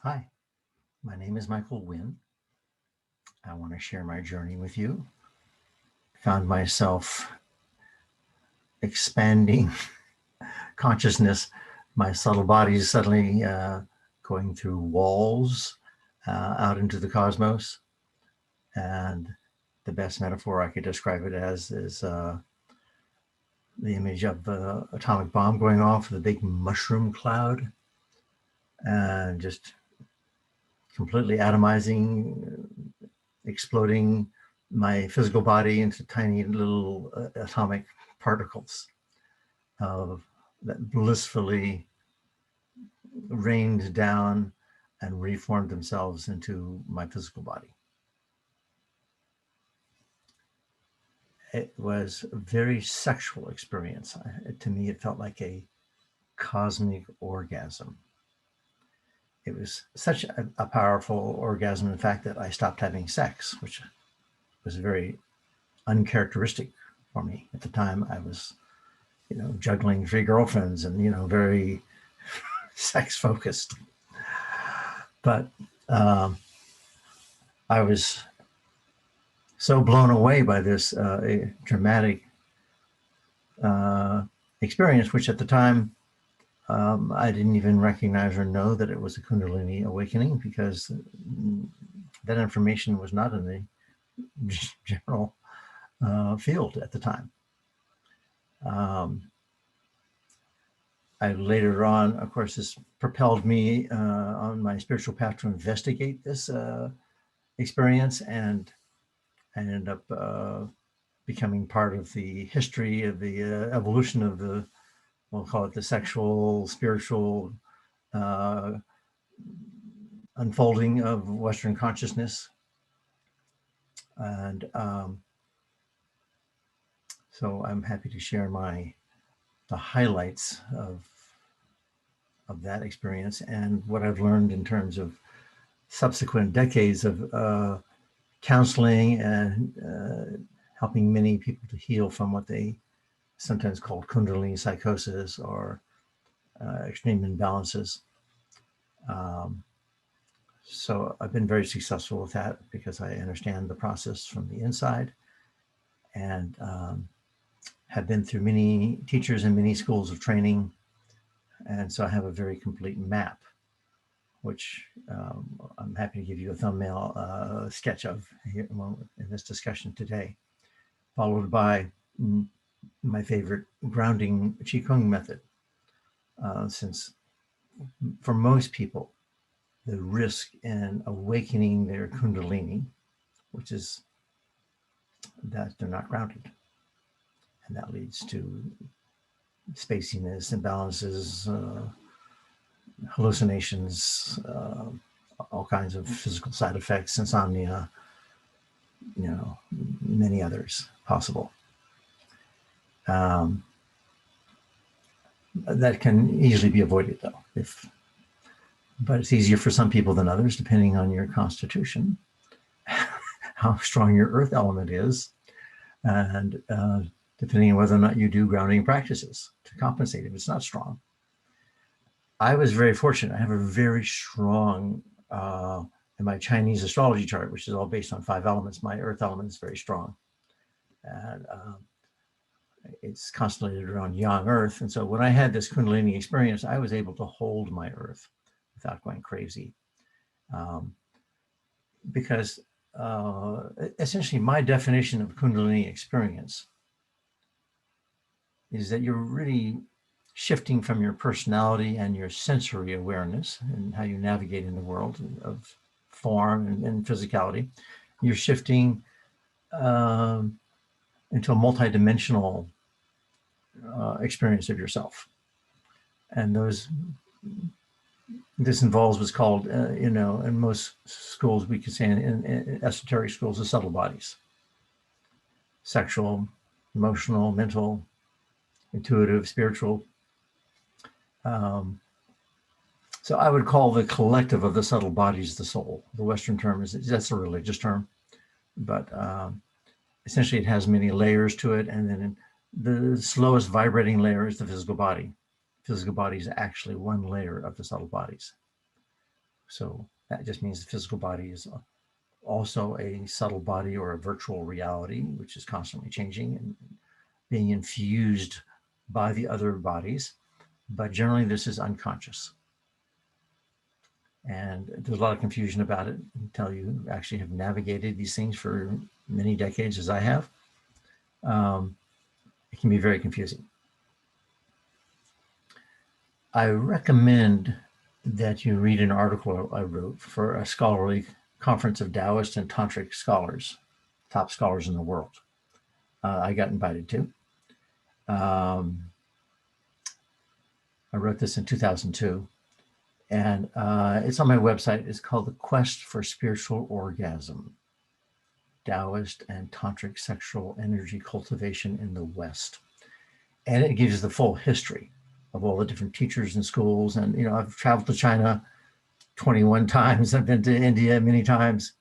Hi, my name is Michael Winn. I want to share my journey with you. Found myself expanding consciousness. My subtle body is suddenly going through walls out into the cosmos. And the best metaphor I could describe it as is the image of the atomic bomb going off, the big mushroom cloud, and just completely atomizing, exploding my physical body into tiny little atomic particles that blissfully rained down and reformed themselves into my physical body. It was a very sexual experience. To me, it felt like a cosmic orgasm. It was such a powerful orgasm, in fact, that I stopped having sex, which was very uncharacteristic for me. At the time, I was, juggling 3 girlfriends and, very sex focused. But I was so blown away by this dramatic experience, which at the time I didn't even recognize or know that it was a Kundalini awakening, because that information was not in the general field at the time. I later on, of course, this propelled me on my spiritual path to investigate this experience, and I ended up becoming part of the history of the evolution of the, we'll call it the sexual, spiritual unfolding of Western consciousness. And so I'm happy to share the highlights of that experience and what I've learned in terms of subsequent decades of counseling and helping many people to heal from what they sometimes call Kundalini psychosis or extreme imbalances. So I've been very successful with that because I understand the process from the inside, and have been through many teachers and many schools of training. And so I have a very complete map, which I'm happy to give you a thumbnail sketch of here in this discussion today, followed by my favorite grounding Qigong method. Since for most people, the risk in awakening their Kundalini, which is that they're not grounded. And that leads to spaciness, imbalances, hallucinations, all kinds of physical side effects, insomnia, many others possible. That can easily be avoided, though, but it's easier for some people than others, depending on your constitution, how strong your earth element is, and depending on whether or not you do grounding practices to compensate if it's not strong. I was very fortunate. I have a very strong, in my Chinese astrology chart, which is all based on 5 elements, my earth element is very strong. And it's constellated around yang earth. And so when I had this Kundalini experience, I was able to hold my earth without going crazy. Because essentially my definition of Kundalini experience is that you're really shifting from your personality and your sensory awareness and how you navigate in the world of form and physicality. You're shifting into a multidimensional experience of yourself. And this involves what's called, in most schools, we could say in esoteric schools, the subtle bodies: sexual, emotional, mental, intuitive, spiritual. So I would call the collective of the subtle bodies the soul. The Western term that's a religious term, but essentially it has many layers to it. And then the slowest vibrating layer is the physical body. Physical body is actually one layer of the subtle bodies. So that just means the physical body is also a subtle body or a virtual reality, which is constantly changing and being infused by the other bodies. But generally, this is unconscious. And there's a lot of confusion about it until you actually have navigated these things for many decades, as I have. It can be very confusing. I recommend that you read an article I wrote for a scholarly conference of Daoist and Tantric scholars, top scholars in the world. I got invited to. I wrote this in 2002, and it's on my website. It's called The Quest for Spiritual Orgasm, Daoist and Tantric Sexual Energy Cultivation in the West. And it gives the full history of all the different teachers and schools. And, you know, I've traveled to China 21 times. I've been to India many times.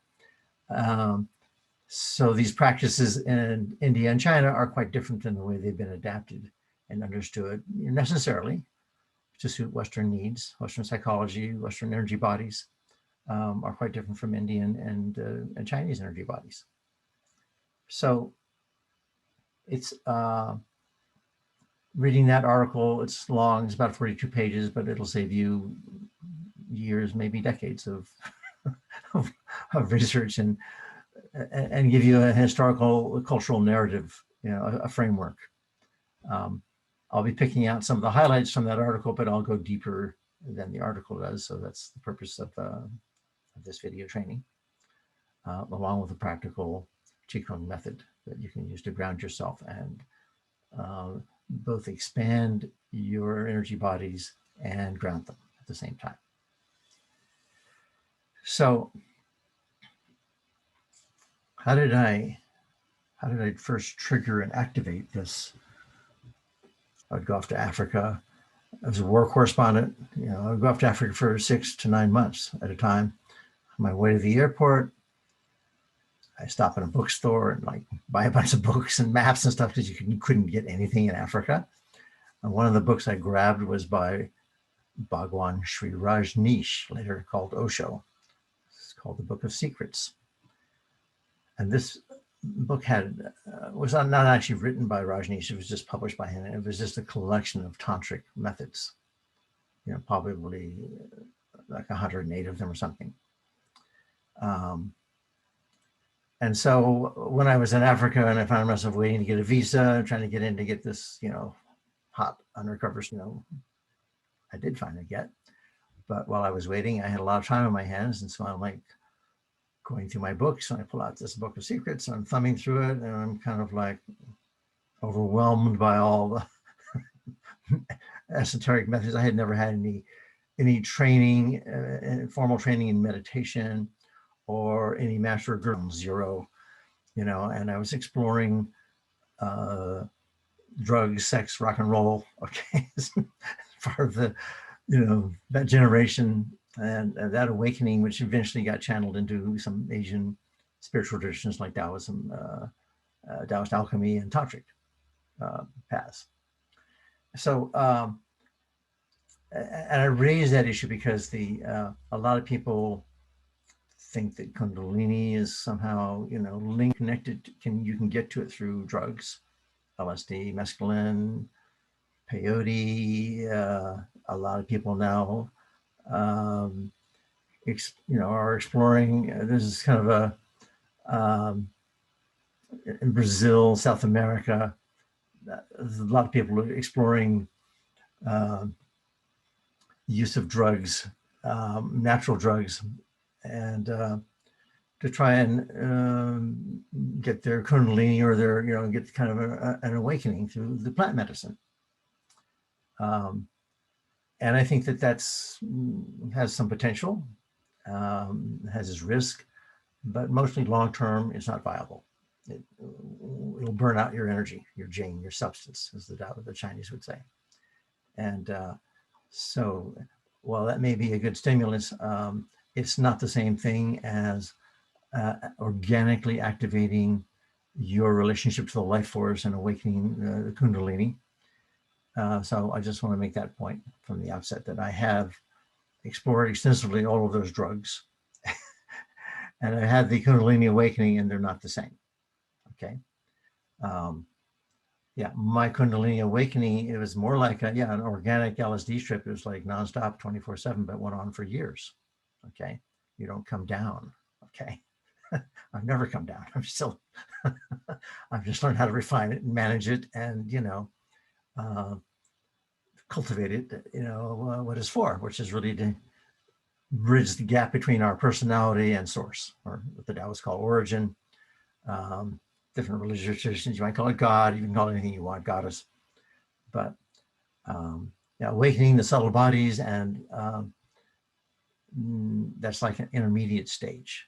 So these practices in India and China are quite different than the way they've been adapted and understood necessarily to suit Western needs. Western psychology, Western energy bodies are quite different from Indian and Chinese energy bodies. So it's reading that article. It's long, it's about 42 pages, but it'll save you years, maybe decades of research and give you a historical, cultural narrative, you know, a framework. I'll be picking out some of the highlights from that article, but I'll go deeper than the article does. So that's the purpose of this video training, along with a practical Qigong method that you can use to ground yourself and both expand your energy bodies and ground them at the same time. So how did I first trigger and activate this? I'd go off to Africa. I was a war correspondent. You know, I'd go off to Africa for 6 to 9 months at a time. On my way to the airport, I stop in a bookstore and like buy a bunch of books and maps and stuff because you couldn't get anything in Africa. And one of the books I grabbed was by Bhagwan Sri Rajneesh, later called Osho. It's called The Book of Secrets. And this book was not actually written by Rajneesh. It was just published by him. It was just a collection of tantric methods, you know, probably like 108 of them or something. And so when I was in Africa and I found myself waiting to get a visa, trying to get in to get this, you know, hot undercover, you know, I did finally get. But while I was waiting, I had a lot of time on my hands. And so I'm like going through my books and I pull out this Book of Secrets and I'm thumbing through it and I'm kind of like overwhelmed by all the esoteric methods. I had never had any training, formal training in meditation or any master girl, zero, you know, and I was exploring drugs, sex, rock and roll, okay, part of the, you know, that generation and that awakening, which eventually got channeled into some Asian spiritual traditions like Taoism, Daoist Alchemy and Tantric paths. So, and I raised that issue because a lot of people think that Kundalini is somehow, you know, linked, connected. You can get to it through drugs, LSD, mescaline, peyote. A lot of people now, you know, are exploring. This is kind of in Brazil, South America. There's a lot of people are exploring use of drugs, natural drugs, and to try and get their Kundalini or their, you know, get kind of an awakening through the plant medicine. And I think that has some potential, has its risk, but mostly long-term it's not viable. It'll burn out your energy, your jing, your substance, as the Chinese would say. And so while that may be a good stimulus, it's not the same thing as organically activating your relationship to the life force and awakening the Kundalini. So I just want to make that point from the outset that I have explored extensively all of those drugs. And I had the Kundalini awakening, and they're not the same. Okay. Yeah, my Kundalini awakening, it was more like an organic LSD trip. It was like nonstop, 24/7, but went on for years. Okay. You don't come down. Okay. I've never come down. I'm still, I've just learned how to refine it and manage it and, cultivate it, what it's for, which is really to bridge the gap between our personality and source, or what the Taoists call origin. Different religious traditions, you might call it God, you can call it anything you want, goddess. But awakening the subtle bodies, and that's like an intermediate stage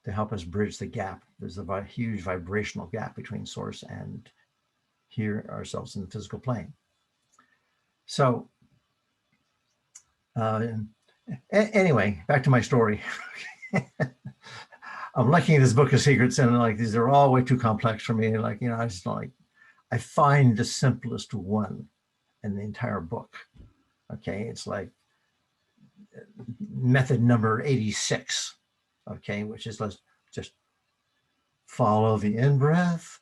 to help us bridge the gap. There's a huge vibrational gap between source and here ourselves in the physical plane. So anyway, back to my story. I'm lucky this book of secrets, and like these are all way too complex for me. Like, I just don't like, I find the simplest one in the entire book. Okay. It's like method number 86. Okay. Which is, let's just follow the in-breath,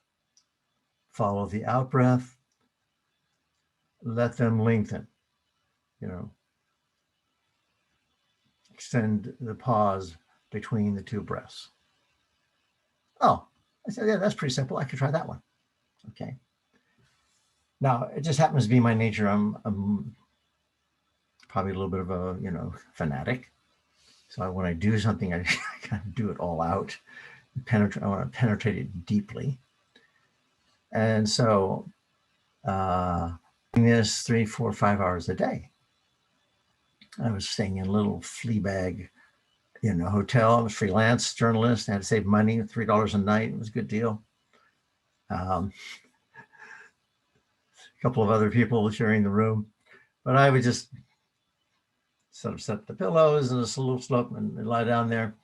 follow the out-breath, let them lengthen, extend the pause between the two breaths. Oh, I said, yeah, that's pretty simple. I could try that one. Okay. Now, it just happens to be my nature. I'm probably a little bit of a, fanatic. So when I do something, I kind of do it all out. I want to penetrate it deeply. And so doing this 3, 4, 5 hours a day. I was staying in a little flea bag hotel. I was a freelance journalist. I had to save money, $3 a night. It was a good deal. A couple of other people sharing the room, but I would just sort of set the pillows and a little slope and lie down there.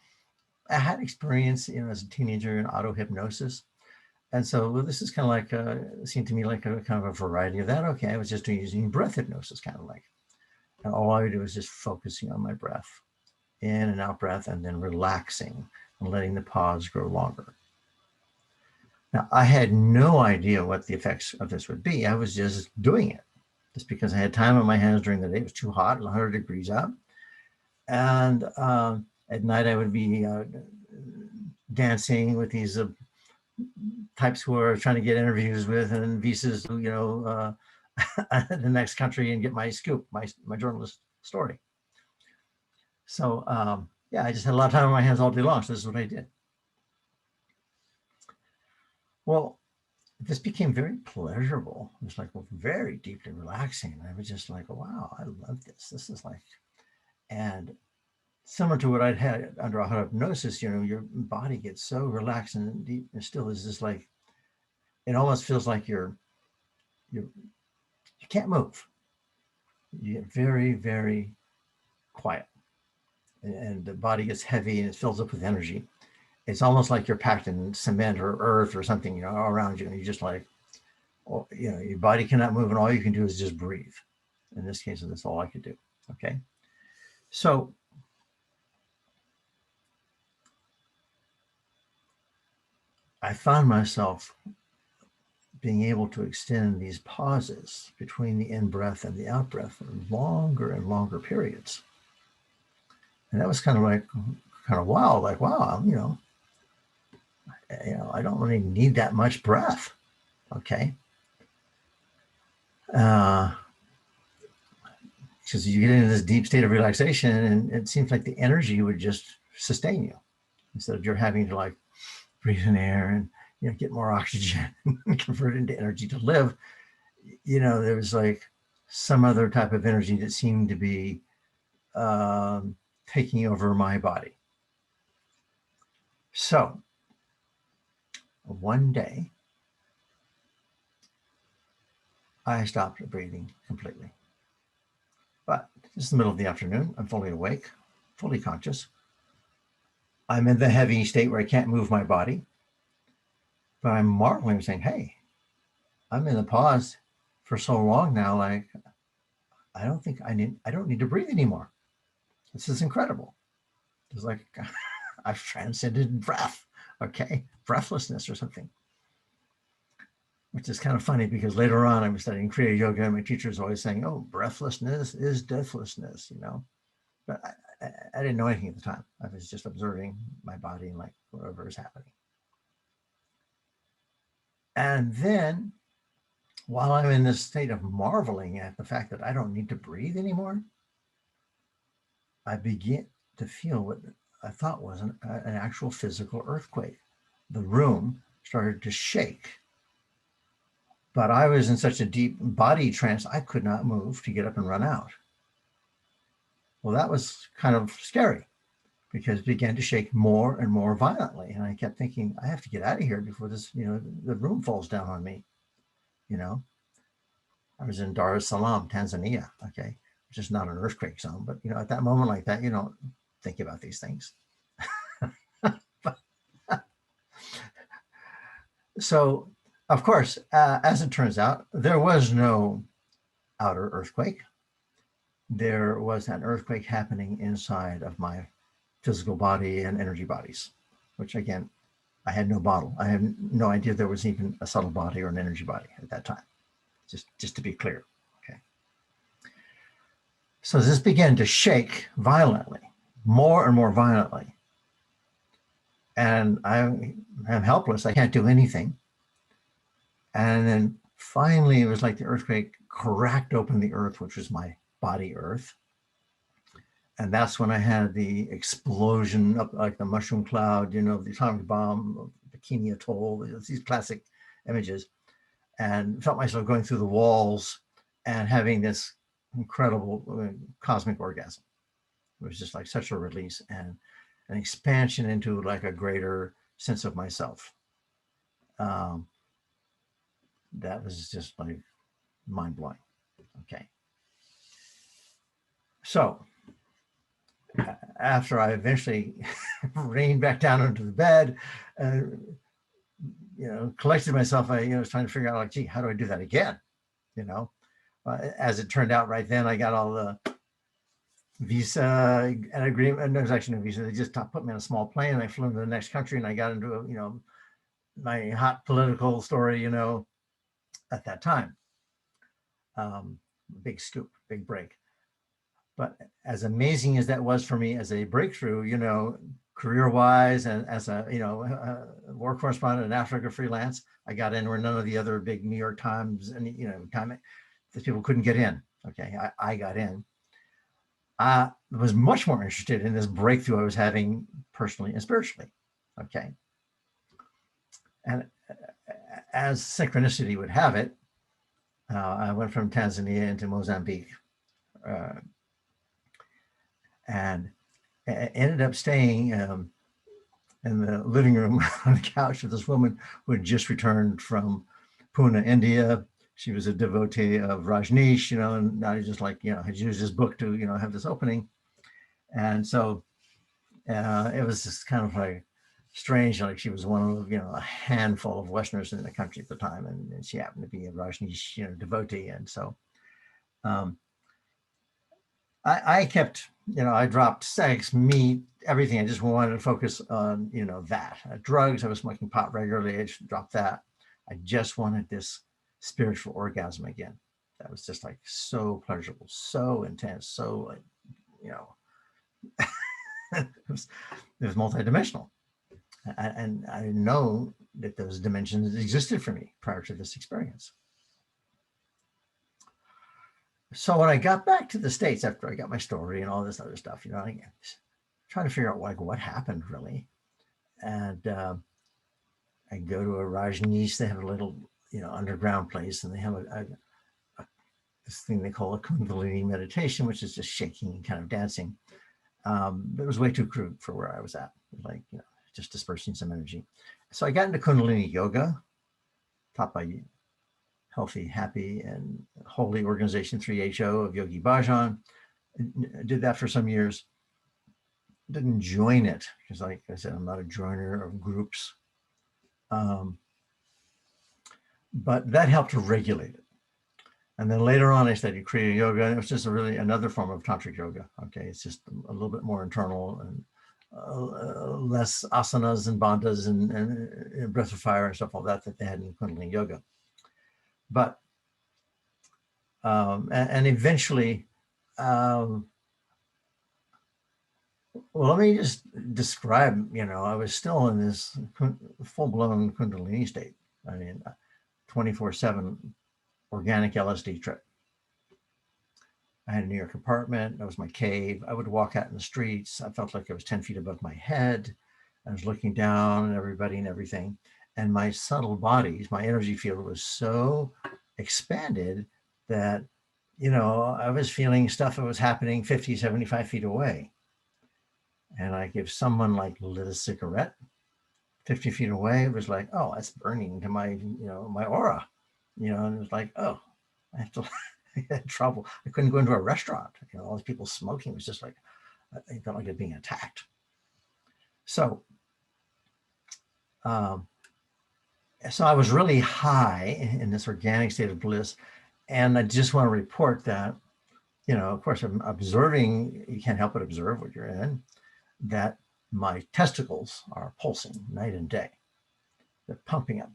I had experience, as a teenager in auto hypnosis. And so this is kind of like, seemed to me like a kind of a variety of that. Okay, I was just using breath hypnosis, kind of like. And all I would do was just focusing on my breath, in and out breath, and then relaxing and letting the pause grow longer. Now, I had no idea what the effects of this would be. I was just doing it just because I had time on my hands during the day. It was too hot, 100 degrees out. And at night, I would be dancing with these types who are trying to get interviews with and visas, the next country and get my scoop, my journalist story. So I just had a lot of time on my hands all day long. So this is what I did. Well, this became very pleasurable. It was like very deeply relaxing. And I was just like, wow, I love this. This is like, and similar to what I'd had under auto hypnosis, your body gets so relaxed and deep, and still is just like, it almost feels like you can't move. You get very, very quiet, and the body gets heavy and it fills up with energy. It's almost like you're packed in cement or earth or something, around you. And you're just like, your body cannot move, and all you can do is just breathe. In this case, that's all I could do. Okay. So I found myself being able to extend these pauses between the in-breath and the out-breath for longer and longer periods. And that was kind of wow, like, wow, I don't really need that much breath. Okay. Because you get into this deep state of relaxation, and it seems like the energy would just sustain you instead of you're having to like breathe in air and get more oxygen and convert it into energy to live. There was like some other type of energy that seemed to be taking over my body. So one day I stopped breathing completely. But it's the middle of the afternoon. I'm fully awake, fully conscious. I'm in the heavy state where I can't move my body. But I'm marveling, saying, hey, I'm in the pause for so long now, like, I don't need to breathe anymore. This is incredible. It's like I've transcended breath, okay? Breathlessness or something. Which is kind of funny because later on I was studying Kriya Yoga and my teacher was always saying, oh, breathlessness is deathlessness, you know? But I didn't know anything at the time. I was just observing my body and like whatever is happening. And then while I'm in this state of marveling at the fact that I don't need to breathe anymore, I begin to feel what I thought was an actual physical earthquake. The room started to shake. But I was in such a deep body trance, I could not move to get up and run out. Well, that was kind of scary because it began to shake more and more violently. And I kept thinking, I have to get out of here before this, you know, the room falls down on me, you know. I was in Dar es Salaam, Tanzania, okay, which is not an earthquake zone, but, you know, at that moment like that, you don't think about these things. So, of course, as it turns out, there was no outer earthquake. There was an earthquake happening inside of my physical body and energy bodies, which again, I had no model. I had no idea there was even a subtle body or an energy body at that time, just to be clear, okay? So this began to shake violently, more and more violently. And I am helpless, I can't do anything. And then finally, it was like the earthquake cracked open the earth, which was my body earth. And that's when I had the explosion up like the mushroom cloud, you know, the atomic bomb, Bikini Atoll, these classic images, and felt myself going through the walls and having this incredible cosmic orgasm. It was just like such a release and an expansion into like a greater sense of myself. That was just like mind-blowing. Okay. So after I eventually rained back down into the bed, you know, collected myself, I was trying to figure out like, gee, how do I do that again? You know, as it turned out right then, I got all the visa and agreement, and there's actually no visa. They just put me on a small plane and I flew into the next country and I got into a, you know, my hot political story, you know, at that time. Big scoop, big break. But as amazing as that was for me as a breakthrough, you know, career-wise and as a, you know, war correspondent in Africa freelance, I got in where none of the other big New York Times and, you know, time that people couldn't get in. Okay, I got in. I was much more interested in this breakthrough I was having personally and spiritually. Okay. And as synchronicity would have it, I went from Tanzania into Mozambique. And ended up staying in the living room on the couch with this woman who had just returned from Pune, India. She was a devotee of Rajneesh, you know, and I just like, you know, had used his book to, you know, have this opening. And so it was just kind of like strange, like she was one of, you know, a handful of Westerners in the country at the time. And she happened to be a Rajneesh, you know, devotee. And so I kept, you know, I dropped sex, meat, everything. I just wanted to focus on, you know, that. Drugs, I was smoking pot regularly. I just dropped that. I just wanted this spiritual orgasm again. That was just like so pleasurable, so intense, so like, you know, it was multidimensional. And I didn't know that those dimensions existed for me prior to this experience. So when I got back to the States after I got my story and all this other stuff, you know, I was trying to figure out like what happened really. And I go to a Rajneesh, they have a little, you know, underground place, and they have this thing they call a Kundalini meditation, which is just shaking and kind of dancing. It was way too crude for where I was at, like, you know, just dispersing some energy. So I got into Kundalini Yoga, taught by healthy, happy, and holy organization 3HO of Yogi Bhajan. Did that for some years. Didn't join it because, like I said, I'm not a joiner of groups. But that helped to regulate it. And then later on, I studied Kriya Yoga, and it was just another form of Tantric Yoga. Okay, it's just a little bit more internal and less asanas and bandhas and breath of fire and stuff like that they had in Kundalini Yoga. But and eventually, well, let me just describe. I was still in this full-blown Kundalini state. I mean, 24/7 organic LSD trip. I had a New York apartment. That was my cave. I would walk out in the streets. I felt like I was 10 feet above my head. I was looking down at everybody and everything. And my subtle bodies, my energy field was so expanded that, I was feeling stuff that was happening 50, 75 feet away. And like if someone like lit a cigarette 50 feet away, it was like, oh, that's burning to my, my aura, and it was like, oh, I have to, I had trouble. I couldn't go into a restaurant, all these people smoking. It was just like, I felt like it being attacked. So, so I was really high in this organic state of bliss. And I just want to report that, of course, I'm observing, you can't help but observe what you're in, that my testicles are pulsing night and day. They're pumping up,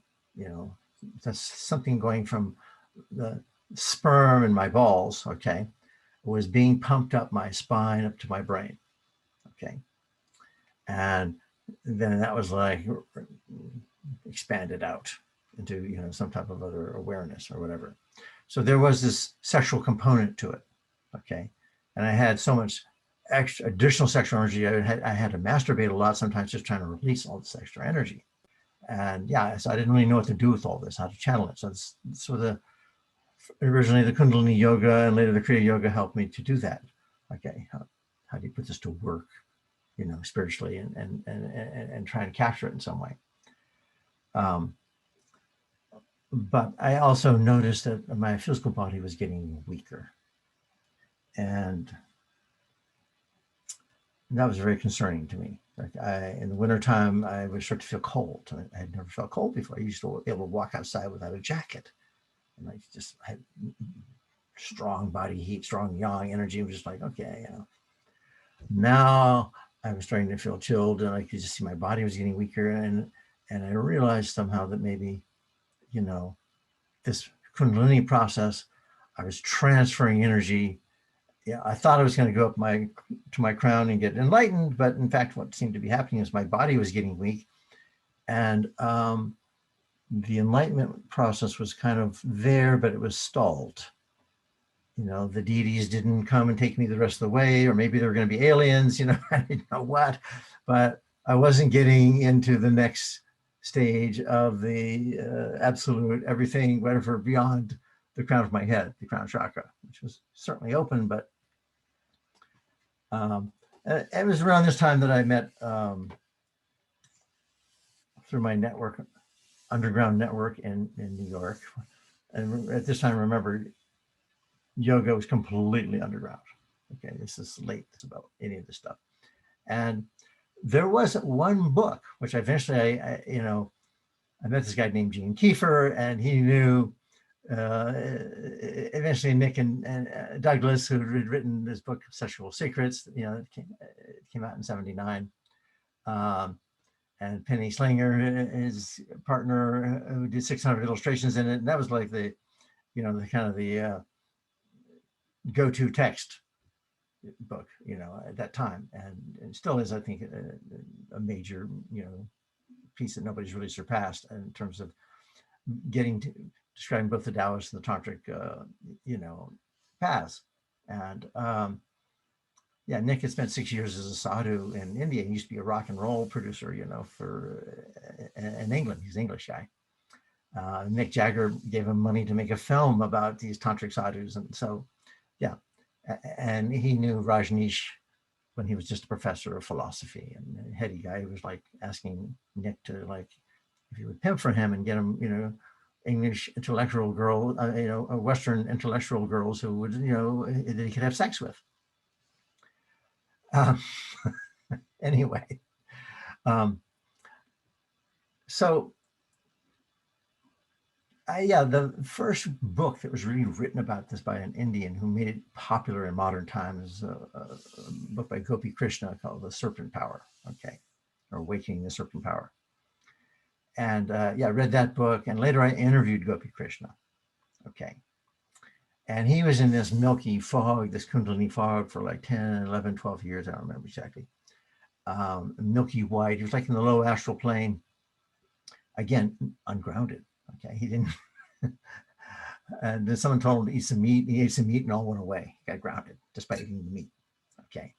that's something going from the sperm in my balls, okay, was being pumped up my spine up to my brain, okay. And then that was like expanded out into, some type of other awareness or whatever. So there was this sexual component to it, okay. And I had so much additional sexual energy. I had to masturbate a lot sometimes, just trying to release all this extra energy. And yeah, so I didn't really know what to do with all this, how to channel it. So originally the Kundalini Yoga and later the Kriya Yoga helped me to do that. Okay, how do you put this to work, spiritually and try and capture it in some way. But I also noticed that my physical body was getting weaker. And that was very concerning to me. Like in the wintertime, I would start to feel cold. I had never felt cold before. I used to be able to walk outside without a jacket. And I just had strong body heat, strong yang energy. It was just like, okay, Now I was starting to feel chilled, and I could just see my body was getting weaker. And I realized somehow that maybe, this Kundalini process, I was transferring energy. Yeah, I thought I was going to go up to my crown and get enlightened, but in fact, what seemed to be happening is my body was getting weak, and the enlightenment process was kind of there, but it was stalled. The deities didn't come and take me the rest of the way, or maybe there were going to be aliens. I didn't know what, but I wasn't getting into the next stage of the absolute everything, whatever, beyond the crown of my head, the crown chakra, which was certainly open, but it was around this time that I met through my network, underground network in New York. And at this time, remember, yoga was completely underground. Okay, this is late about any of this stuff. And there was one book, which eventually I met this guy named Gene Kiefer, and he knew eventually Nick and Douglas, who had written this book, Sexual Secrets, it came out in '79. And Penny Slinger, his partner, who did 600 illustrations in it. And that was like the kind of the go-to text book, at that time. And still is, I think, a major, piece that nobody's really surpassed in terms of getting to describing both the Taoist and the Tantric, paths. And yeah, Nick had spent 6 years as a sadhu in India. He used to be a rock and roll producer, for in England. He's an English guy. Mick Jagger gave him money to make a film about these tantric sadhus, and so, yeah. And he knew Rajneesh when he was just a professor of philosophy and a heady guy. He was like asking Nick to, like, if he would pimp for him and get him, English intellectual girl, Western intellectual girls who would, that he could have sex with. Anyway, so Yeah, the first book that was really written about this by an Indian who made it popular in modern times is a book by Gopi Krishna called The Serpent Power, okay, or Awakening the Serpent Power. And yeah, I read that book, and later I interviewed Gopi Krishna, okay. And he was in this milky fog, this Kundalini fog for like 10, 11, 12 years, I don't remember exactly. Milky white, he was like in the low astral plane, again, ungrounded, okay. He didn't, and then someone told him to eat some meat. He ate some meat and all went away. He got grounded despite eating the meat. Okay.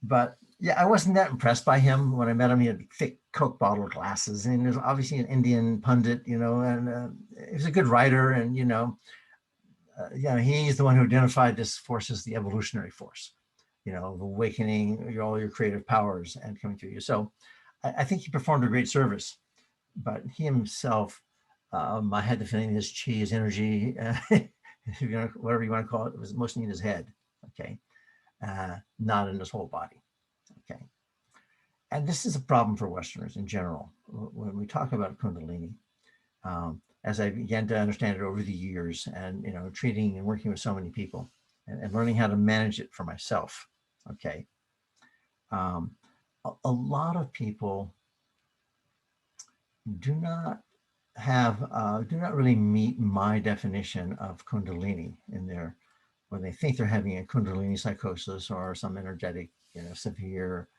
But yeah, I wasn't that impressed by him. When I met him, he had thick Coke bottle glasses, and he was obviously an Indian pundit, you know, and he was a good writer. And, you know, he's the one who identified this force as the evolutionary force, you know, of awakening all your creative powers and coming to you. So I think he performed a great service, but he himself, I had the feeling his chi, his energy, whatever you want to call it, was mostly in his head, okay, not in his whole body, okay. And this is a problem for Westerners in general. When we talk about Kundalini, as I began to understand it over the years and, you know, treating and working with so many people and learning how to manage it for myself, okay, a lot of people do not really meet my definition of Kundalini in their, when they think they're having a Kundalini psychosis or some energetic, you know, severe,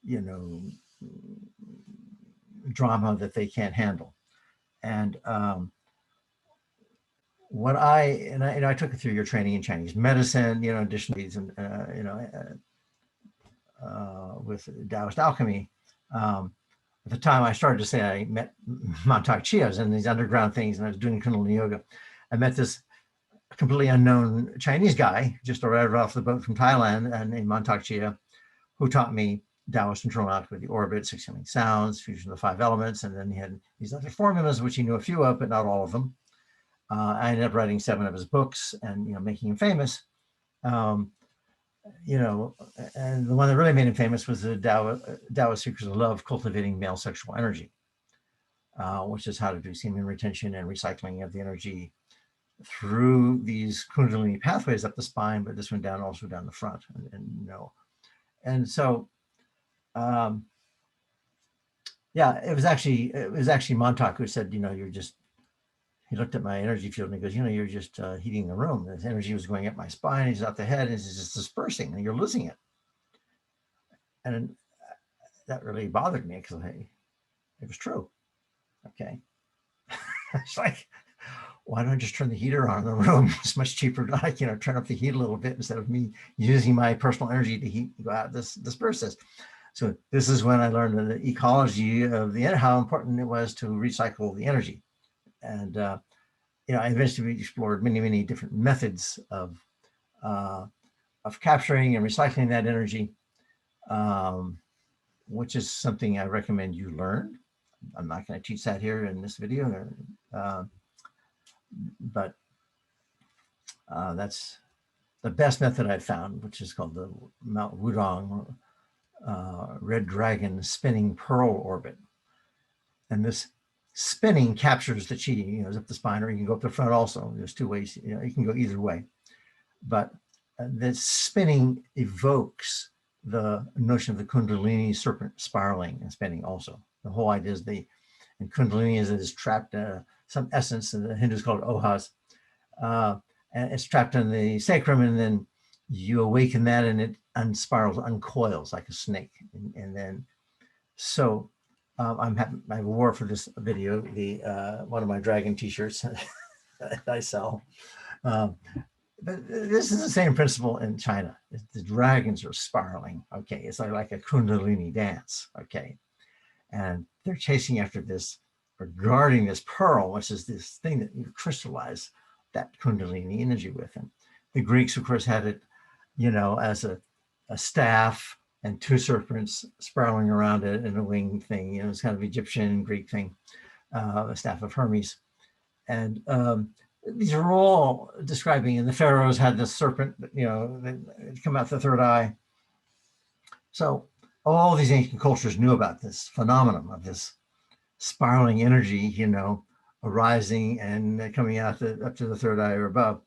you know, drama that they can't handle. And what I took it through your training in Chinese medicine, you know, additionally, you know, with Daoist Alchemy. At the time I started to say I met Mantak Chia, I was in these underground things and I was doing Kundalini Yoga. I met this completely unknown Chinese guy just arrived off the boat from Thailand named Mantak Chia, who taught me Taoist internal alchemy, the orbit, 6 healing sounds, fusion of the 5 elements, and then he had these other formulas which he knew a few of, but not all of them. I ended up writing 7 of his books and, you know, making him famous. You know, and the one that really made him famous was the Taoist Secrets of Love, Cultivating Male Sexual Energy, which is how to do semen retention and recycling of the energy through these Kundalini pathways up the spine, but this one down, also down the front, and you know, and so, yeah, it was actually Montauk who said, you know, you're just. He looked at my energy field and he goes, you know, you're just heating the room. This energy was going up my spine, it's out the head, and it's just dispersing, and you're losing it. And that really bothered me because it was true. Okay, it's like, why don't I just turn the heater on in the room? It's much cheaper to, like, you know, turn up the heat a little bit instead of me using my personal energy to heat, go out, disperse this. So this is when I learned the ecology of how important it was to recycle the energy. And, you know, I eventually explored many different methods of capturing and recycling that energy, which is something I recommend you learn. I'm not going to teach that here in this video, but that's the best method I've found, which is called the Mount Wudong Red Dragon Spinning Pearl Orbit. And this spinning captures the chi, you know, up the spine, or you can go up the front also. There's 2 ways, you know, you can go either way. But the spinning evokes the notion of the Kundalini serpent spiraling and spinning also. The whole idea is and Kundalini is trapped, some essence, and the Hindus call it ohas, and it's trapped in the sacrum, and then you awaken that and it uncoils like a snake. And then, so I wore for this video one of my dragon t-shirts that I sell. But this is the same principle in China. The dragons are spiraling. Okay, it's like a Kundalini dance. Okay, and they're chasing after this, or guarding this pearl, which is this thing that you crystallize that Kundalini energy with. And the Greeks, of course, had it, you know, as a staff and 2 serpents spiraling around it in a wing thing. You know, it's kind of Egyptian Greek thing, a staff of Hermes. And these are all describing, and the pharaohs had this serpent, you know, that come out the 3rd eye. So all these ancient cultures knew about this phenomenon of this spiraling energy, you know, arising and coming out up to the third eye or above.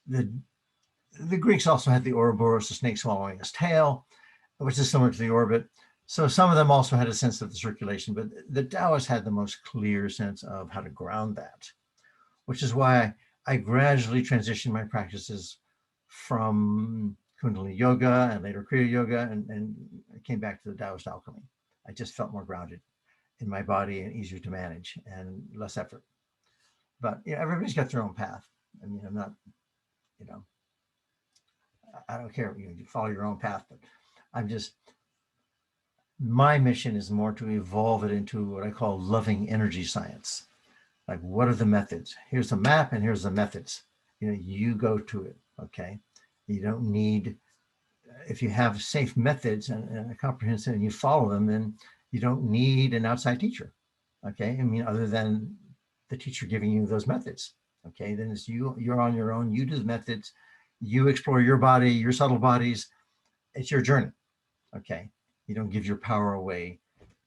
The Greeks also had the Ouroboros, the snake swallowing its tail, which is similar to the orbit. So some of them also had a sense of the circulation, but the Taoists had the most clear sense of how to ground that, which is why I gradually transitioned my practices from Kundalini Yoga and later Kriya Yoga, and I came back to the Daoist Alchemy. I just felt more grounded in my body and easier to manage and less effort. But everybody's got their own path. I mean, I'm not, I don't care. You follow your own path, but I'm just, my mission is more to evolve it into what I call loving energy science. Like, what are the methods? Here's the map and here's the methods. You go to it, okay? You don't need, if you have safe methods and a comprehensive and you follow them, then you don't need an outside teacher, okay? I mean, other than the teacher giving you those methods, okay? Then it's you're on your own, you do the methods, you explore your body, your subtle bodies, it's your journey, okay? You don't give your power away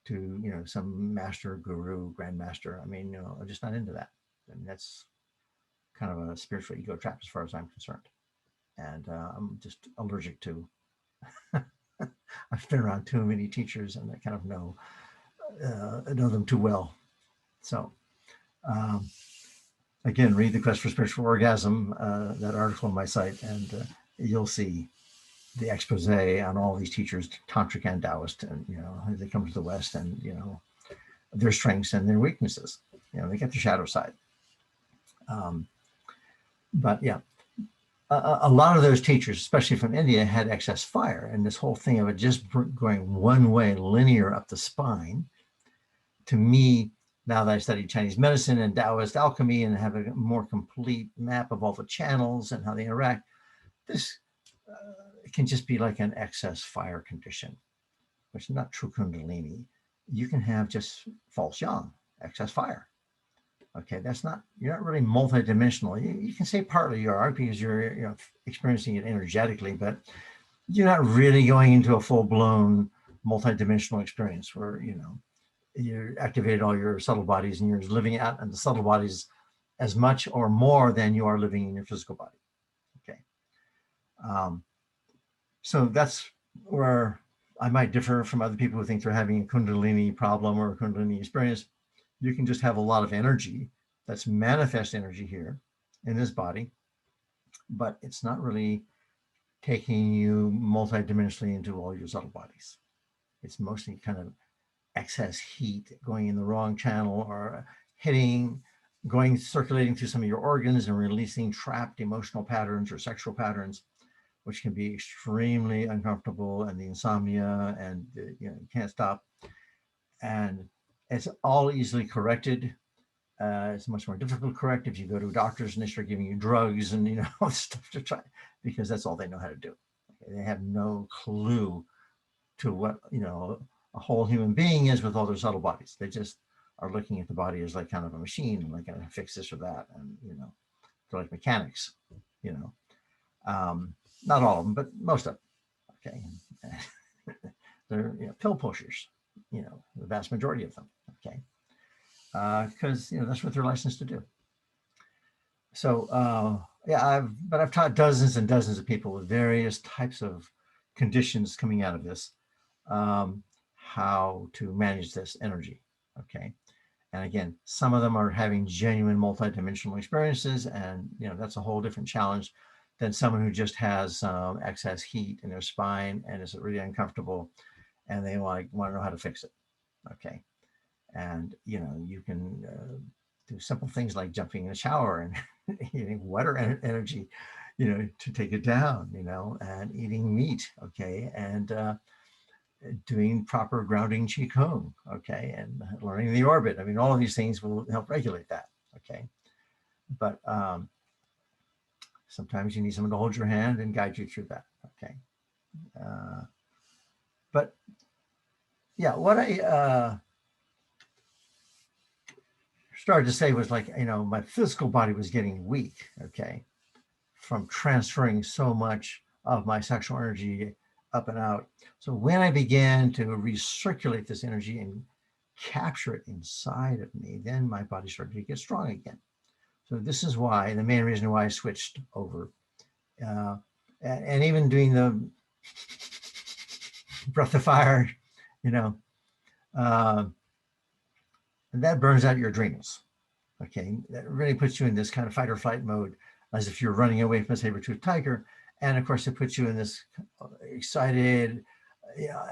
to, some master, guru, grandmaster. I mean, I'm just not into that. I mean, that's kind of a spiritual ego trap as far as I'm concerned. And I'm just allergic to, I've been around too many teachers and I kind of know them too well. So again, read The Quest for Spiritual Orgasm, that article on my site, and you'll see the expose on all these teachers, Tantric and Daoist, and they come to the West, and their strengths and their weaknesses. They get the shadow side. But yeah, a lot of those teachers, especially from India, had excess fire, and this whole thing of it just going one way, linear up the spine. To me, now that I studied Chinese medicine and Daoist alchemy and have a more complete map of all the channels and how they interact, this can just be like an excess fire condition, which is not true Kundalini. You can have just false yang, excess fire. Okay, you're not really multidimensional. You can say partly you are because you're experiencing it energetically, but you're not really going into a full-blown multidimensional experience where you activated all your subtle bodies and you're living out in the subtle bodies as much or more than you are living in your physical body. Okay. So that's where I might differ from other people who think they're having a Kundalini problem or a Kundalini experience. You can just have a lot of energy that's manifest energy here in this body, but it's not really taking you multidimensionally into all your subtle bodies. It's mostly kind of excess heat going in the wrong channel or circulating through some of your organs and releasing trapped emotional patterns or sexual patterns, which can be extremely uncomfortable, and the insomnia, and you can't stop. And it's all easily corrected. It's much more difficult to correct if you go to doctors and they start giving you drugs and stuff to try, because that's all they know how to do. Okay? They have no clue to what a whole human being is with all their subtle bodies. They just are looking at the body as like kind of a machine, and like gonna fix this or that, and they're like mechanics. Not all of them, but most of them. Okay, they're pill pushers. The vast majority of them. Okay, because that's what they're licensed to do. So yeah, I've taught dozens and dozens of people with various types of conditions coming out of this, how to manage this energy. Okay, and again, some of them are having genuine multidimensional experiences, and that's a whole different challenge than someone who just has some excess heat in their spine and is really uncomfortable, and they want to know how to fix it. Okay, and you can do simple things like jumping in a shower and eating wetter energy, to take it down, and eating meat, okay, and doing proper grounding Qigong, okay, and learning the orbit. I mean, all of these things will help regulate that, okay. But sometimes you need someone to hold your hand and guide you through that, okay. But yeah, what I started to say was like, my physical body was getting weak, okay, from transferring so much of my sexual energy up and out. So when I began to recirculate this energy and capture it inside of me, then my body started to get strong again. So this is why, the main reason why I switched over. Uh, and even doing the breath of fire, you know, uh, that burns out your adrenals. Okay, that really puts you in this kind of fight or flight mode, as if you're running away from a saber-toothed tiger. And of course, it puts you in this excited,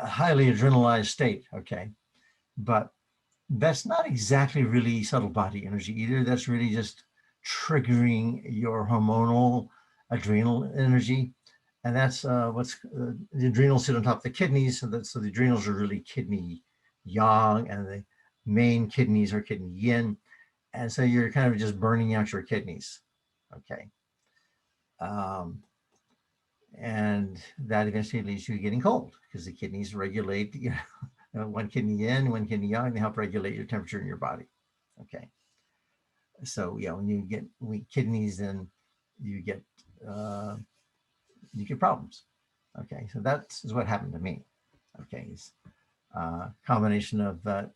highly adrenalized state. Okay, but that's not exactly really subtle body energy either. That's really just triggering your hormonal adrenal energy. And that's the adrenals sit on top of the kidneys. So the adrenals are really kidney yang, and the main kidneys are kidney yin. And so you're kind of just burning out your kidneys. Okay. And that eventually leads you to getting cold, because the kidneys regulate, one kidney in, one kidney yang, they help regulate your temperature in your body. Okay. So when you get weak kidneys, then you get problems. Okay. So that's what happened to me. Okay. It's a combination of that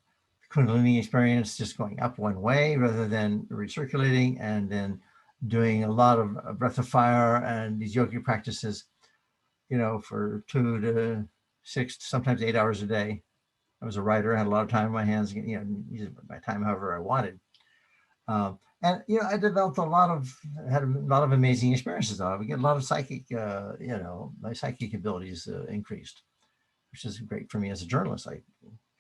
Kundalini experience, just going up one way rather than recirculating, and then doing a lot of breath of fire and these yogic practices, for 2 to 6, sometimes 8 hours a day. I was a writer, I had a lot of time on my hands, use my time however I wanted. And I developed had a lot of amazing experiences. I would get a lot of psychic, my psychic abilities increased, which is great for me as a journalist. I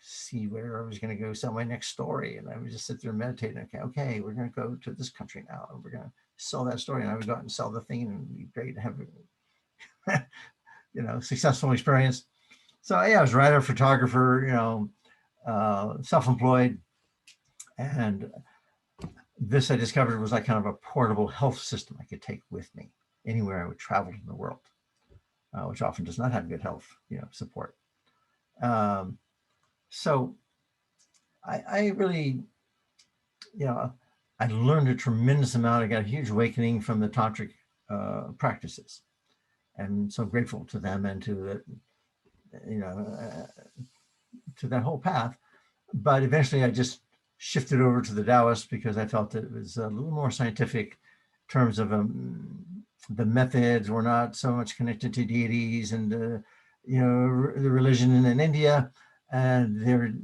see where I was going to go sell my next story, and I would just sit there and meditate. And okay, we're going to go to this country now, and we're going to sell that story. And I would go out and sell the thing, and it'd be great to have successful experience. So I was a writer, photographer, self-employed, and this I discovered was like kind of a portable health system I could take with me anywhere I would travel in the world, which often does not have good health, support. So I really, I learned a tremendous amount. I got a huge awakening from the Tantric practices, and so grateful to them and to to that whole path. But eventually I just shifted over to the Taoist, because I felt it was a little more scientific in terms of the methods were not so much connected to deities and the religion in India, and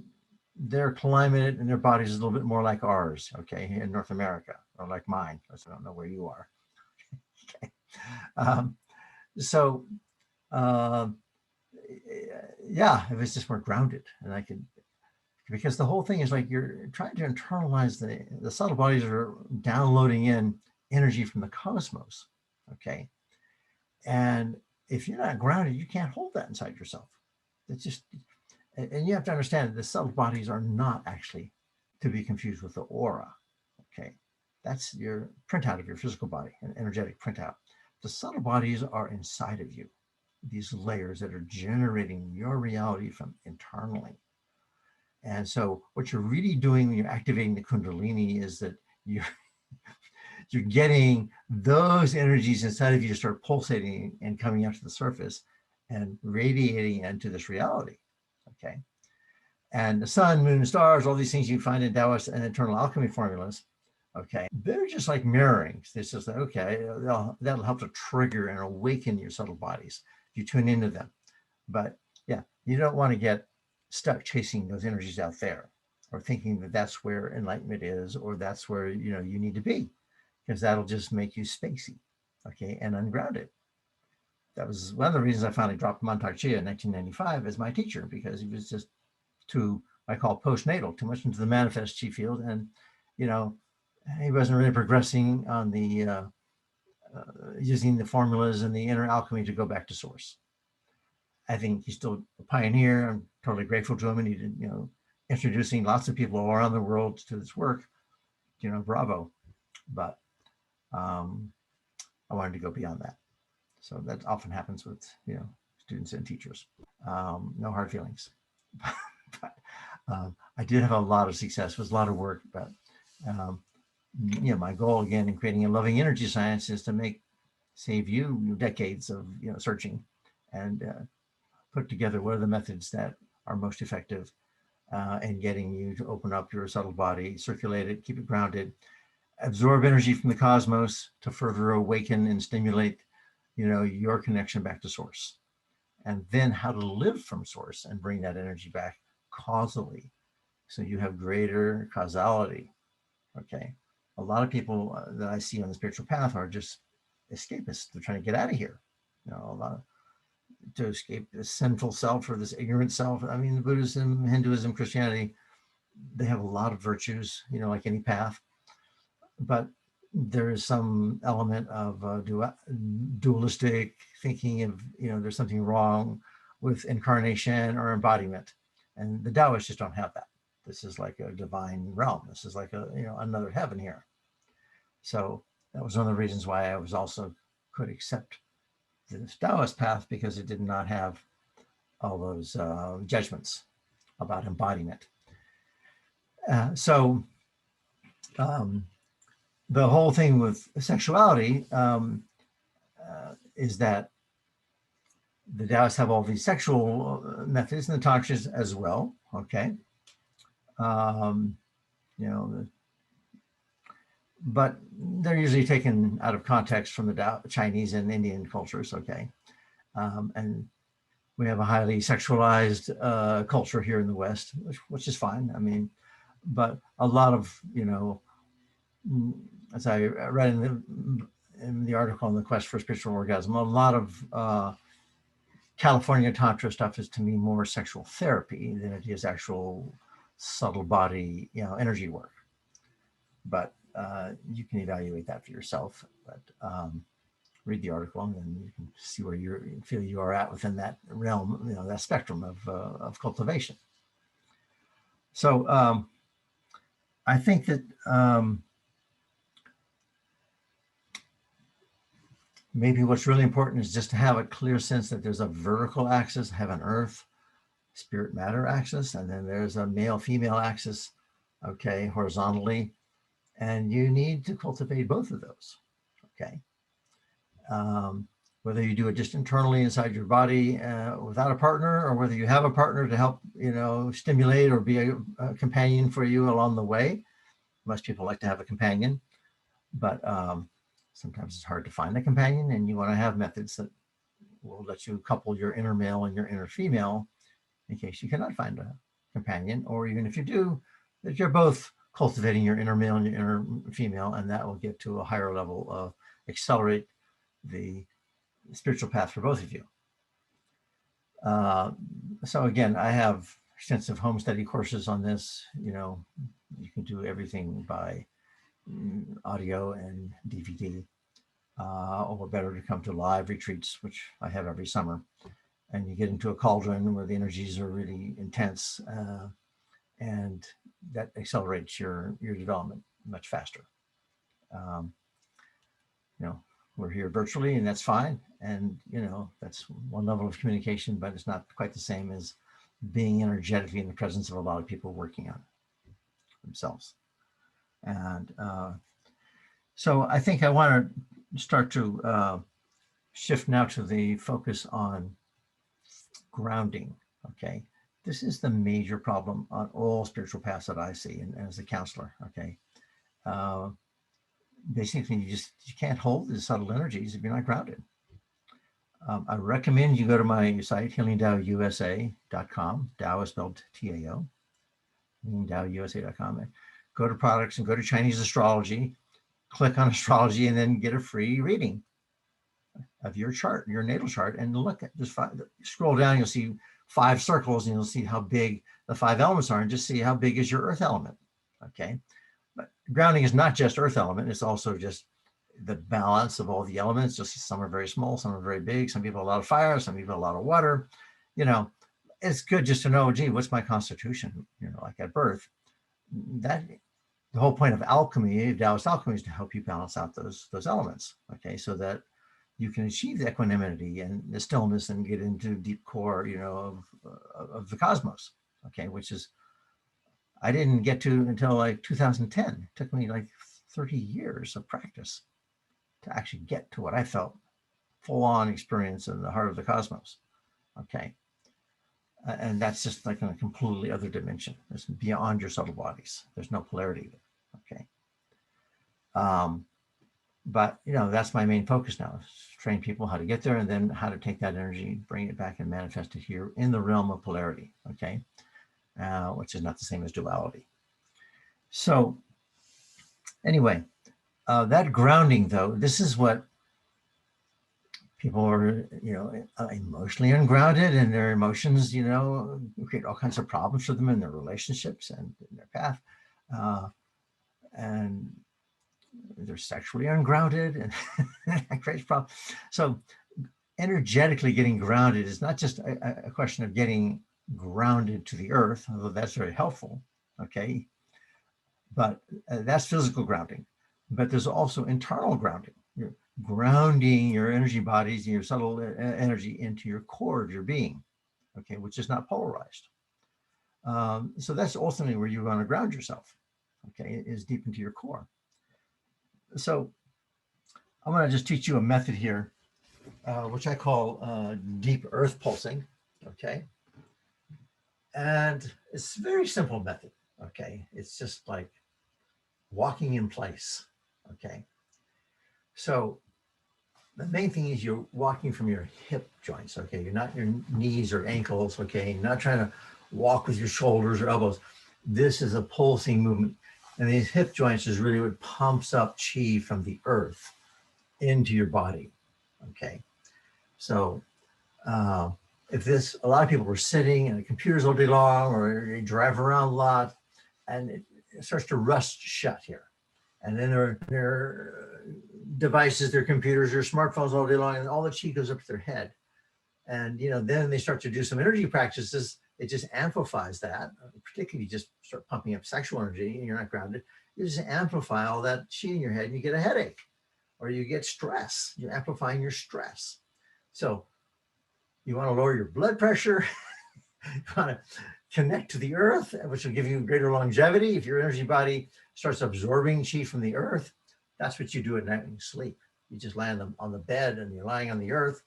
their climate and their bodies is a little bit more like ours, okay, in North America, or like mine. I don't know where you are. Okay. So it was just more grounded, and I could, because the whole thing is like you're trying to internalize the subtle bodies are downloading in energy from the cosmos. Okay. And if you're not grounded, you can't hold that inside yourself. It's just, and you have to understand that the subtle bodies are not actually to be confused with the aura. Okay. That's your printout of your physical body, an energetic printout. The subtle bodies are inside of you, these layers that are generating your reality from internally. And so what you're really doing when you're activating the Kundalini is that you're getting those energies inside of you to start pulsating and coming out to the surface and radiating into this reality. Okay. And the sun, moon, stars, all these things you find in Daoist and internal alchemy formulas, okay, they're just like mirroring. It's just like, okay, that'll help to trigger and awaken your subtle bodies if you tune into them. But you don't want to get stuck chasing those energies out there, or thinking that that's where enlightenment is, or that's where you need to be, because that'll just make you spacey, okay, and ungrounded. That was one of the reasons I finally dropped Montauk Chia in 1995 as my teacher, because he was just too, I call postnatal, too much into the manifest chi field, and he wasn't really progressing on the using the formulas and the inner alchemy to go back to source. I think he's still a pioneer. I'm totally grateful to him, and he did, introducing lots of people all around the world to this work. Bravo. But I wanted to go beyond that. So that often happens with students and teachers. No hard feelings. But I did have a lot of success. It was a lot of work, but my goal again in creating a loving energy science is to save you decades of searching, and put together what are the methods that are most effective and getting you to open up your subtle body, circulate it, keep it grounded, absorb energy from the cosmos to further awaken and stimulate, your connection back to source. And then how to live from source and bring that energy back causally. So you have greater causality. Okay. A lot of people that I see on the spiritual path are just escapists. They're trying to get out of here. A lot of, to escape this sinful self or this ignorant self. I mean, Buddhism, Hinduism, Christianity, they have a lot of virtues, like any path, but there is some element of dualistic thinking of, there's something wrong with incarnation or embodiment. And the Taoists just don't have that. This is like a divine realm. This is like another heaven here. So that was one of the reasons why I was also could accept this Taoist path, because it did not have all those judgments about embodiment. So the whole thing with sexuality is that the Taoists have all these sexual methods, and the Tantrics as well. Okay. But they're usually taken out of context from the Chinese and Indian cultures. Okay. And we have a highly sexualized culture here in the West, which is fine. I mean, but a lot of, as I read in the article on the quest for spiritual orgasm, a lot of California Tantra stuff is, to me, more sexual therapy than it is actual subtle body, energy work. But you can evaluate that for yourself. But read the article, and then you can see where you feel you are at within that realm, that spectrum of cultivation. So I think that maybe what's really important is just to have a clear sense that there's a vertical axis, heaven, earth, spirit, matter axis, and then there's a male, female axis, okay, horizontally, and you need to cultivate both of those, okay. Whether you do it just internally inside your body without a partner, or whether you have a partner to help, stimulate or be a companion for you along the way. Most people like to have a companion, but sometimes it's hard to find a companion, and you want to have methods that will let you couple your inner male and your inner female in case you cannot find a companion, or even if you do, that you're both cultivating your inner male and your inner female, and that will get to a higher level of accelerate the spiritual path for both of you. So again, I have extensive home study courses on this. You can do everything by audio and DVD, or better to come to live retreats, which I have every summer. And you get into a cauldron where the energies are really intense, and that accelerates your development much faster. We're here virtually, and that's fine. And, that's one level of communication, but it's not quite the same as being energetically in the presence of a lot of people working on it themselves. And so I think I want to start to shift now to the focus on grounding. Okay. This is the major problem on all spiritual paths that I see, and as a counselor. Okay. Basically, you can't hold the subtle energies if you're not grounded. I recommend you go to my site, healingdaousa.com. Dao is spelled T-A-O, healingdaousa.com. Go to products and go to Chinese astrology, click on astrology, and then get a free reading of your chart, your natal chart, and look at just scroll down, you'll see 5 circles, and you'll see how big the 5 elements are, and just see how big is your earth element. Okay. But grounding is not just earth element, it's also just the balance of all the elements. You'll see some are very small, some are very big, some people have a lot of fire, some people have a lot of water. It's good just to know, gee, what's my constitution, like at birth. That the whole point of alchemy, Daoist alchemy, is to help you balance out those elements, okay, so that you can achieve the equanimity and the stillness and get into deep core, of the cosmos, okay, which is I didn't get to until like 2010. It took me like 30 years of practice to actually get to what I felt full-on experience in the heart of the cosmos. Okay. And that's just like in a completely other dimension. It's beyond your subtle bodies. There's no polarity there. Okay. But that's my main focus now, is train people how to get there, and then how to take that energy, bring it back and manifest it here in the realm of polarity. Okay. Which is not the same as duality. So anyway, that grounding, though, this is what people are, emotionally ungrounded, and their emotions, create all kinds of problems for them in their relationships and in their path. And they're sexually ungrounded, and that creates problems. So energetically getting grounded is not just a question of getting grounded to the earth, although that's very helpful. Okay. But that's physical grounding. But there's also internal grounding. You're grounding your energy bodies and your subtle energy into your core of your being, okay, which is not polarized. So that's ultimately where you want to ground yourself, okay, is deep into your core. So I'm going to just teach you a method here, which I call Deep Earth Pulsing, okay? And it's a very simple method, okay? It's just like walking in place, okay? So the main thing is you're walking from your hip joints, okay? You're not your knees or ankles, okay? You're not trying to walk with your shoulders or elbows. This is a pulsing movement. And these hip joints is really what pumps up chi from the earth into your body, okay? So if a lot of people were sitting at computers all day long, or they drive around a lot, and it starts to rust shut here. And then their devices, their computers, their smartphones all day long, and all the chi goes up to their head. And then they start to do some energy practices. It just amplifies that, particularly just start pumping up sexual energy and you're not grounded. You just amplify all that chi in your head and you get a headache, or you get stress. You're amplifying your stress. So you want to lower your blood pressure. You want to connect to the earth, which will give you greater longevity. If your energy body starts absorbing chi from the earth, that's what you do at night when you sleep. You just land on the bed and you're lying on the earth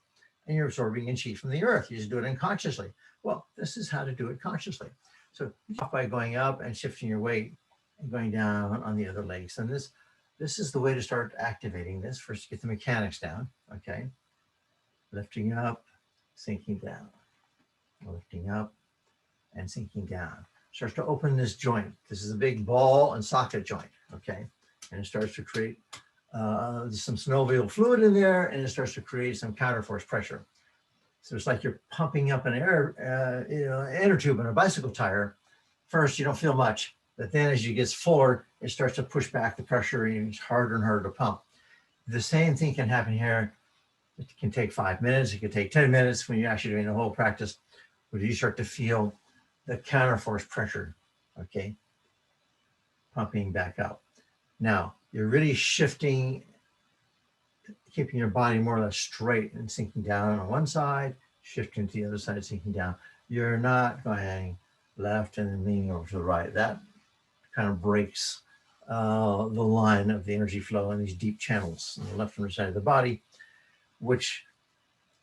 and you're absorbing in chi from the earth. You just do it unconsciously. Well, this is how to do it consciously. So by going up and shifting your weight and going down on the other legs. And this is the way to start activating this. First, get the mechanics down, okay? Lifting up, sinking down, lifting up and sinking down. Starts to open this joint. This is a big ball and socket joint, okay? And it starts to create some synovial fluid in there, and it starts to create some counterforce pressure. So it's like you're pumping up an inner tube in a bicycle tire. First, you don't feel much, but then as it gets fuller, it starts to push back the pressure, and it's harder and harder to pump. The same thing can happen here. It can take 5 minutes. It can take 10 minutes when you're actually doing the whole practice, where you start to feel the counterforce pressure, okay, pumping back up. Now, you're really shifting, keeping your body more or less straight and sinking down on one side, shifting to the other side, sinking down. You're not going left and then leaning over to the right. That kind of breaks the line of the energy flow in these deep channels on the left and right side of the body, which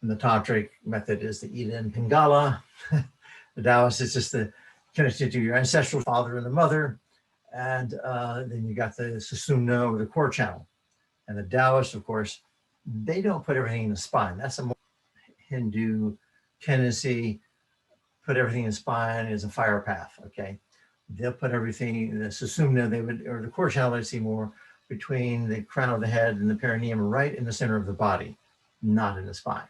in the Tantric method is the Ida and Pingala. The Daoist is just the connection to your ancestral father and the mother. And then you got the Sushumna, or the core channel. And the Daoist, of course, they don't put everything in the spine. That's a more Hindu tendency. Put everything in the spine is a fire path, okay? They'll put everything in the Sushumna, or the core channel, they'd see more between the crown of the head and the perineum, right in the center of the body, not in the spine.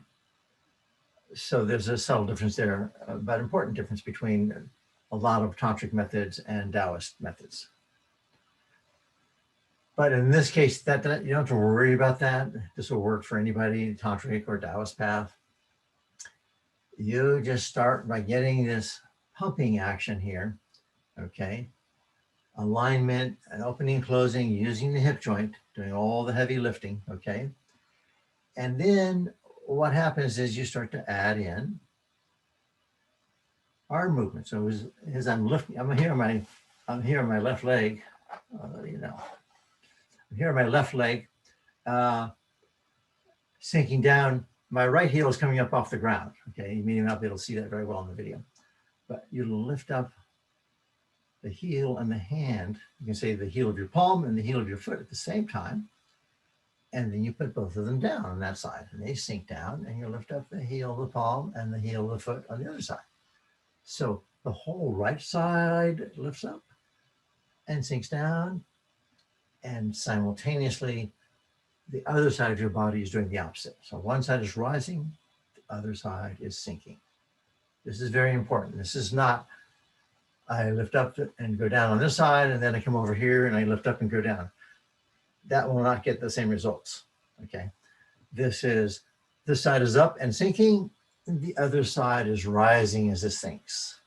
So there's a subtle difference there, but important difference between a lot of Tantric methods and Daoist methods. But in this case, that you don't have to worry about that. This will work for anybody, Tantric or Daoist path. You just start by getting this pumping action here, okay? Alignment and opening, closing, using the hip joint, doing all the heavy lifting, okay? And then what happens is you start to add in arm movement. So as I'm lifting, I'm here on my left leg, I'm here on my left leg, sinking down. My right heel is coming up off the ground. Okay, you may not be able to see that very well in the video. but you lift up the heel and the hand. You can say the heel of your palm and the heel of your foot at the same time. And then you put both of them down on that side and they sink down, and you lift up the heel of the palm and the heel of the foot on the other side. So the whole right side lifts up and sinks down, and simultaneously the other side of your body is doing the opposite. So one side is rising, the other side is sinking. This is very important. This is not, I lift up and go down on this side, and then I come over here and I lift up and go down. That will not get the same results, okay? This side is up and sinking, and the other side is rising as it sinks.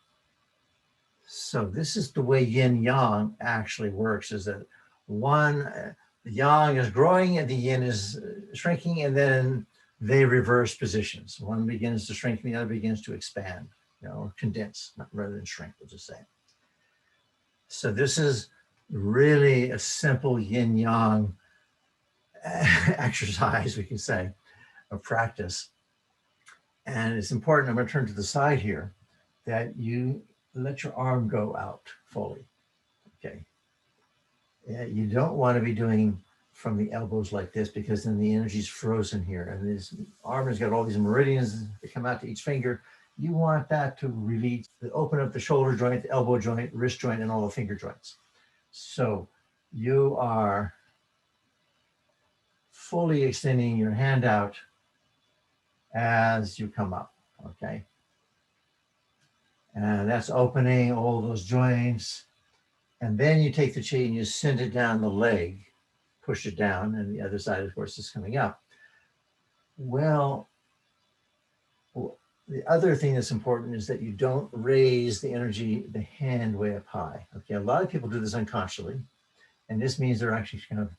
So this is the way yin yang actually works, is that the yang is growing and the yin is shrinking, and then they reverse positions. One begins to shrink, and the other begins to expand, or condense, rather than shrink, we'll just say. So this is really a simple yin yang exercise, we can say, of practice. And it's important, I'm going to turn to the side here, that you let your arm go out fully, okay? You don't want to be doing from the elbows like this, because then the energy's frozen here, and this arm has got all these meridians that come out to each finger. You want that to release, to open up the shoulder joint, the elbow joint, wrist joint, and all the finger joints. So you are fully extending your hand out as you come up, okay? And that's opening all those joints. And then you take the chi and you send it down the leg, push it down, and the other side, of course, is coming up. Well, the other thing that's important is that you don't raise the energy, the hand way up high. Okay, a lot of people do this unconsciously, and this means they're actually kind of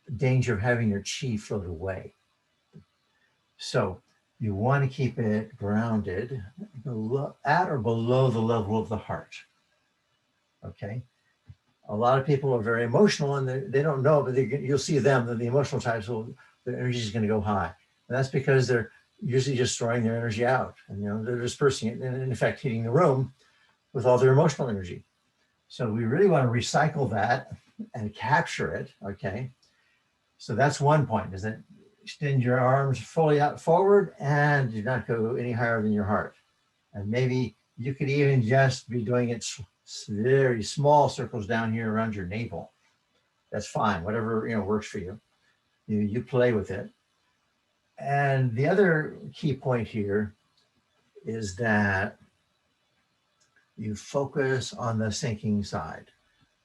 in danger of having their chi float away. So you want to keep it grounded at or below the level of the heart. Okay. A lot of people are very emotional, and they don't know, but you'll see them, the emotional types, their energy is going to go high. And that's because they're usually just throwing their energy out, and they're dispersing it, and in effect hitting the room with all their emotional energy. So we really want to recycle that and capture it, okay? So that's one point, is that extend your arms fully out forward and do not go any higher than your heart. And maybe you could even just be doing it very small circles down here around your navel. That's fine, whatever works for you. You play with it. And the other key point here is that you focus on the sinking side,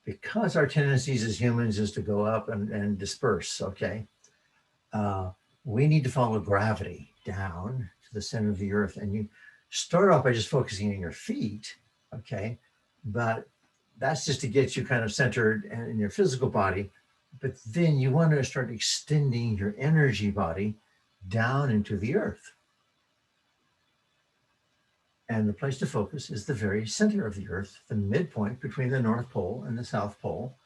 because our tendencies as humans is to go up and disperse, okay? We need to follow gravity down to the center of the earth. And you start off by just focusing on your feet, okay? But that's just to get you kind of centered in your physical body. But then you want to start extending your energy body down into the earth. And the place to focus is the very center of the earth, the midpoint between the North Pole and the South Pole.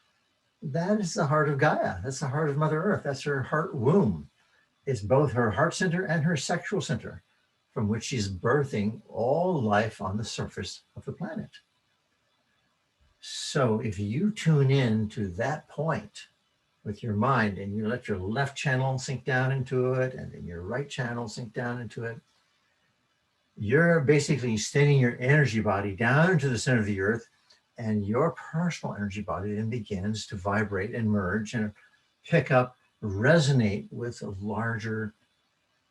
That is the heart of Gaia. That's the heart of Mother Earth. That's her heart womb. It's both her heart center and her sexual center, from which she's birthing all life on the surface of the planet. So if you tune in to that point with your mind, and you let your left channel sink down into it, and then your right channel sink down into it, you're basically extending your energy body down into the center of the earth, and your personal energy body then begins to vibrate and merge and pick up, resonate with a larger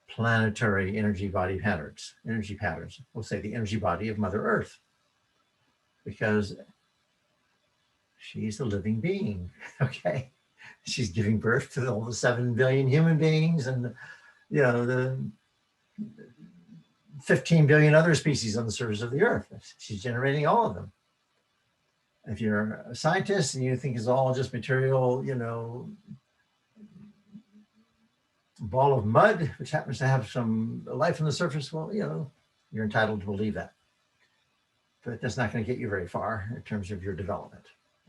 planetary energy body patterns, We'll say the energy body of Mother Earth, because she's a living being, okay? She's giving birth to all the 7 billion human beings, and the 15 billion other species on the surface of the earth. She's generating all of them. If you're a scientist and you think it's all just material, ball of mud, which happens to have some life on the surface, well, you're entitled to believe that. But that's not going to get you very far in terms of your development.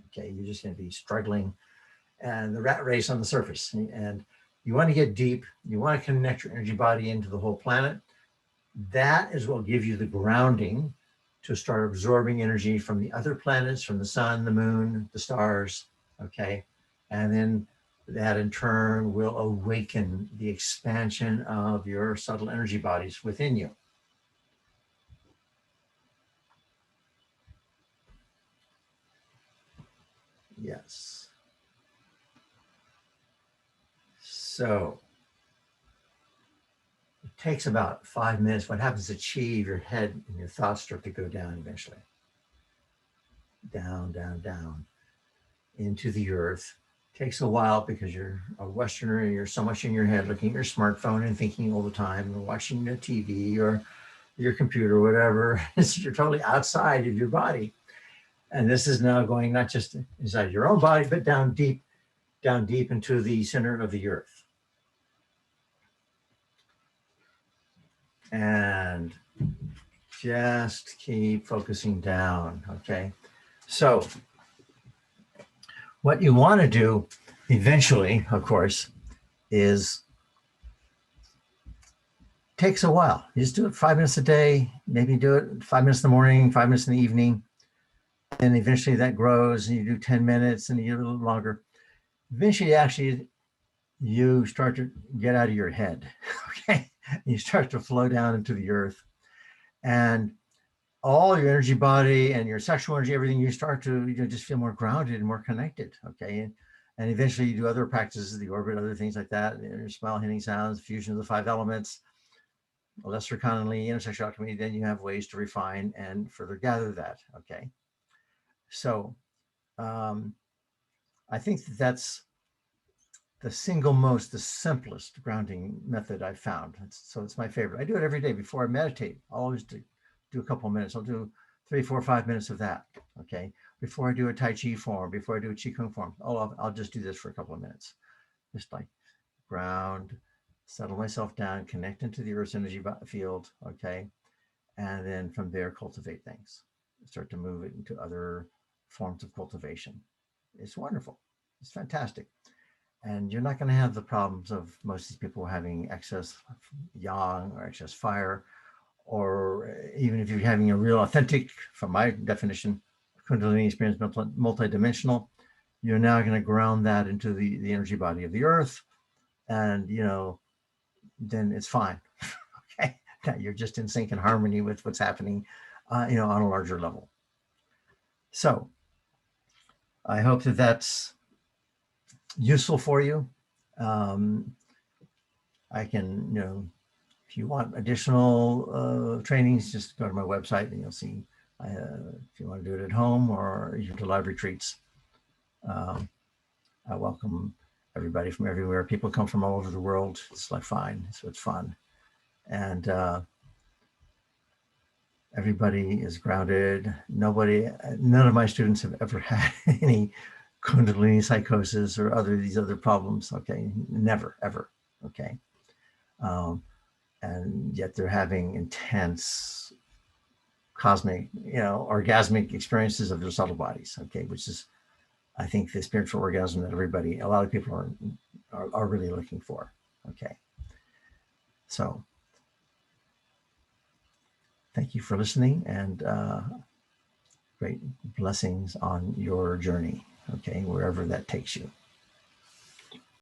Okay, you're just going to be struggling and the rat race on the surface. And you want to get deep. You want to connect your energy body into the whole planet. That is what will give you the grounding to start absorbing energy from the other planets, from the sun, the moon, the stars, okay? And then that in turn will awaken the expansion of your subtle energy bodies within you. Yes. So it takes about 5 minutes. What happens is your head and your thoughts start to go down eventually. Down, down, down into the earth. Takes a while because you're a Westerner and you're so much in your head looking at your smartphone and thinking all the time and watching the TV or your computer or whatever. You're totally outside of your body. And this is now going not just inside your own body, but down deep into the center of the earth. And just keep focusing down, okay? So what you want to do eventually, of course, is takes a while. You just do it 5 minutes a day, maybe do it 5 minutes in the morning, 5 minutes in the evening. And eventually that grows and you do 10 minutes and you do a little longer. Eventually, actually, you start to get out of your head, okay? You start to flow down into the earth and all your energy body and your sexual energy, everything, you start to just feel more grounded and more connected, okay? And eventually you do other practices, the orbit, other things like that, your smile, hitting sounds, fusion of the 5 elements, lesser Kundalini, Sexual Alchemy, then you have ways to refine and further gather that, okay? So I think that's the simplest grounding method I've found. So it's my favorite. I do it every day before I meditate. I'll always do a couple of minutes. I'll do 3, 4, 5 minutes of that, okay? Before I do a Tai Chi form, before I do a Qigong form, I'll just do this for a couple of minutes. Just like ground, settle myself down, connect into the Earth's energy field, okay? And then from there, cultivate things. Start to move it into other forms of cultivation. It's wonderful. It's fantastic. And you're not going to have the problems of most of these people having excess yang or excess fire, or even if you're having a real authentic, from my definition, Kundalini experience, multidimensional, you're now going to ground that into the energy body of the earth. And, then it's fine. Okay. You're just in sync and harmony with what's happening, on a larger level. So I hope that that's useful for you. I can, if you want additional trainings, just go to my website and you'll see if you want to do it at home or you do live retreats. I welcome everybody from everywhere. People come from all over the world. It's like fine, so it's fun. And everybody is grounded. None of my students have ever had any Kundalini psychosis or these other problems, okay? Never, ever, okay? And yet they're having intense cosmic, orgasmic experiences of their subtle bodies, okay? Which is, I think, the spiritual orgasm that a lot of people are really looking for, okay? So thank you for listening, and great blessings on your journey, okay, wherever that takes you.